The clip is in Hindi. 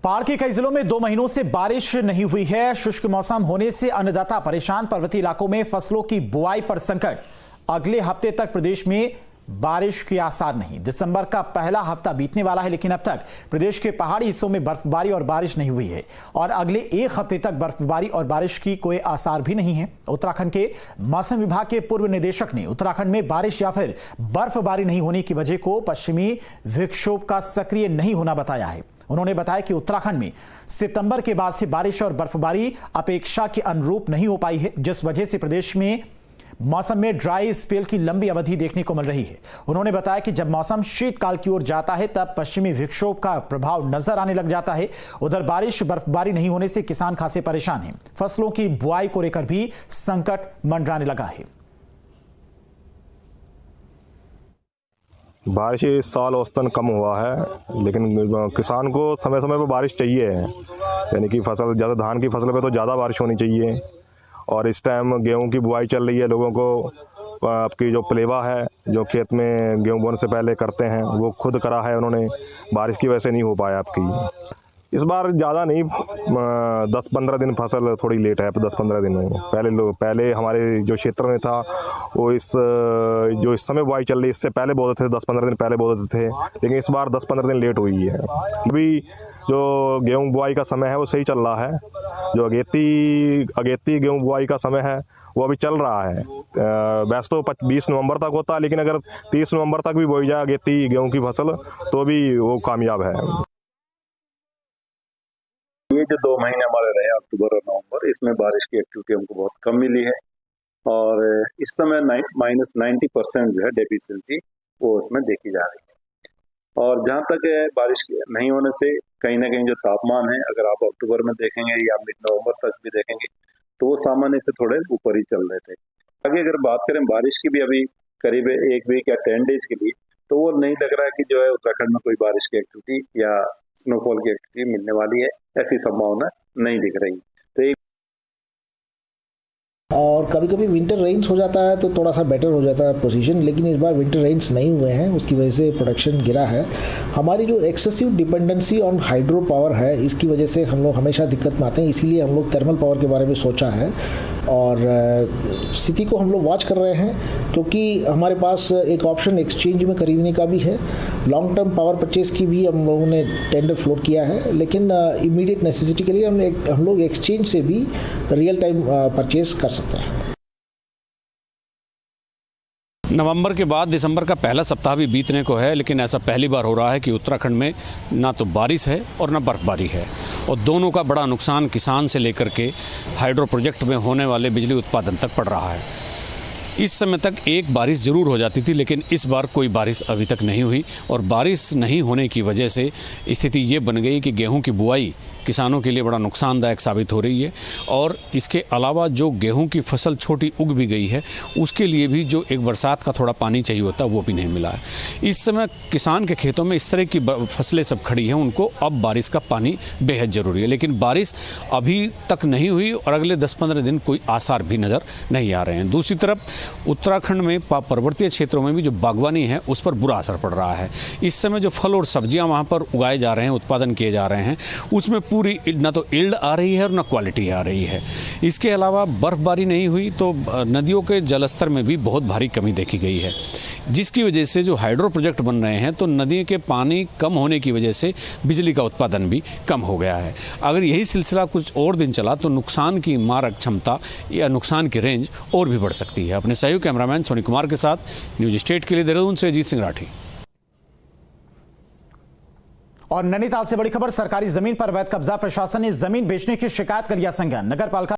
पहाड़ के कई जिलों में 2 महीनों से बारिश नहीं हुई है। शुष्क मौसम होने से अन्नदाता परेशान। पर्वतीय इलाकों में फसलों की बुआई पर संकट। अगले हफ्ते तक प्रदेश में बारिश के आसार नहीं। दिसंबर का पहला हफ्ता बीतने वाला है, लेकिन अब तक प्रदेश के पहाड़ी हिस्सों में बर्फबारी और बारिश नहीं हुई है और अगले 1 हफ्ते तक बर्फबारी और बारिश की कोई आसार भी नहीं है। उत्तराखंड के मौसम विभाग के पूर्व निदेशक ने उत्तराखंड में बारिश या फिर बर्फबारी नहीं होने की वजह को पश्चिमी विक्षोभ का सक्रिय नहीं होना बताया है। उन्होंने बताया कि उत्तराखंड में सितंबर के बाद से बारिश और बर्फबारी अपेक्षा के अनुरूप नहीं हो पाई है, जिस वजह से प्रदेश में मौसम में ड्राई स्पेल की लंबी अवधि देखने को मिल रही है। उन्होंने बताया कि जब मौसम शीतकाल की ओर जाता है तब पश्चिमी विक्षोभ का प्रभाव नजर आने लग जाता है। उधर बारिश बर्फबारी नहीं होने से किसान खासे परेशान हैं। फसलों की बुआई को लेकर भी संकट मंडराने लगा है। बारिश इस साल औसतन कम हुआ है, लेकिन किसान को समय समय पर बारिश चाहिए है। यानी कि फसल ज़्यादा धान की फसल पे तो ज़्यादा बारिश होनी चाहिए। और इस टाइम गेहूं की बुआई चल रही है। लोगों को आपकी जो पलेवा है, जो खेत में गेहूं बोने से पहले करते हैं, वो खुद करा है उन्होंने। बारिश की वजह से नहीं हो पाया आपकी। इस बार ज़्यादा नहीं, 10-15 दिन फसल थोड़ी लेट है। 10-15 दिन पहले हमारे जो क्षेत्र में था वो जो इस समय बुआई चल रही है इससे पहले बो देते थे, 10-15 दिन पहले बो देते थे, लेकिन इस बार 10-15 दिन लेट हुई है। अभी जो गेहूं बुआई का समय है वो सही चल रहा है। जो अगेती गेहूं बुआई का समय है वो अभी चल रहा है। वैसे तो 20 नवंबर तक होता है, लेकिन अगर 30 नवंबर तक भी बोई जाए अगेती गेहूं की फसल तो भी वो कामयाब है। ये जो 2 महीने हमारे रहे अक्टूबर और नवंबर, इसमें बारिश की एक्टिविटी हमको बहुत कम मिली है और इस समय -90% जो है डेफिशिएंसी वो उसमें देखी जा रही है। और जहाँ तक बारिश नहीं होने से कहीं ना कहीं जो तापमान है, अगर आप अक्टूबर में देखेंगे या मिड नवंबर तक भी देखेंगे तो वो सामान्य से थोड़े ऊपर ही चल रहे थे। आगे अगर बात करें बारिश की भी, अभी करीब 1 वीक या 10 डेज के लिए, तो वो नहीं लग रहा है कि जो है उत्तराखंड में कोई बारिश की एक्टिविटी या स्नोफॉल की एक्टिविटी मिलने वाली है। ऐसी संभावना नहीं दिख रही। और कभी कभी विंटर रेन्स हो जाता है तो थोड़ा सा बेटर हो जाता है पोजीशन, लेकिन इस बार विंटर रेन्स नहीं हुए हैं, उसकी वजह से प्रोडक्शन गिरा है। हमारी जो excessive dependency on hydro power है, इसकी वजह से हम लोग हमेशा दिक्कत में आते हैं। इसीलिए हम लोग थर्मल पावर के बारे में सोचा है और स्थिति को हम लोग वॉच कर रहे हैं, क्योंकि हमारे पास एक ऑप्शन एक्सचेंज में खरीदने का भी है। लॉन्ग टर्म पावर परचेज की भी हम लोगों ने टेंडर फ्लोट किया है, लेकिन इमीडिएट नेसेसिटी के लिए हम लोग एक्सचेंज से भी रियल टाइम परचेज कर सकते हैं। नवंबर के बाद दिसंबर का पहला सप्ताह भी बीतने को है, लेकिन ऐसा पहली बार हो रहा है कि उत्तराखंड में ना तो बारिश है और ना बर्फबारी है, और दोनों का बड़ा नुकसान किसान से लेकर के हाइड्रो प्रोजेक्ट में होने वाले बिजली उत्पादन तक पड़ रहा है। इस समय तक एक बारिश ज़रूर हो जाती थी, लेकिन इस बार कोई बारिश अभी तक नहीं हुई और बारिश नहीं होने की वजह से स्थिति ये बन गई कि गेहूं की बुआई किसानों के लिए बड़ा नुकसानदायक साबित हो रही है। और इसके अलावा जो गेहूं की फसल छोटी उग भी गई है, उसके लिए भी जो एक बरसात का थोड़ा पानी चाहिए होता है वो भी नहीं मिला है। इस समय किसान के खेतों में इस तरह की फसलें सब खड़ी हैं, उनको अब बारिश का पानी बेहद ज़रूरी है, लेकिन बारिश अभी तक नहीं हुई और अगले 10-15 दिन कोई आसार भी नज़र नहीं आ रहे हैं। दूसरी तरफ उत्तराखंड में पर्वतीय क्षेत्रों में भी जो बागवानी है उस पर बुरा असर पड़ रहा है। इस समय जो फल और सब्जियां वहां पर उगाए जा रहे हैं, उत्पादन किए जा रहे हैं, उसमें पूरी ना तो यील्ड आ रही है और ना क्वालिटी आ रही है। इसके अलावा बर्फबारी नहीं हुई तो नदियों के जलस्तर में भी बहुत भारी कमी देखी गई है, जिसकी वजह से जो हाइड्रो प्रोजेक्ट बन रहे हैं तो नदी के पानी कम होने की वजह से बिजली का उत्पादन भी कम हो गया है। अगर यही सिलसिला कुछ और दिन चला तो नुकसान की मारक क्षमता या नुकसान की रेंज और भी बढ़ सकती है। अपने सहयोगी कैमरामैन सोनी कुमार के साथ न्यूज स्टेट के लिए देहरादून से अजीत सिंह राठी। और नैनीताल से बड़ी खबर, सरकारी जमीन पर अवैध कब्जा। प्रशासन ने जमीन बेचने की शिकायत कर लिया संज्ञान। नगर पालिका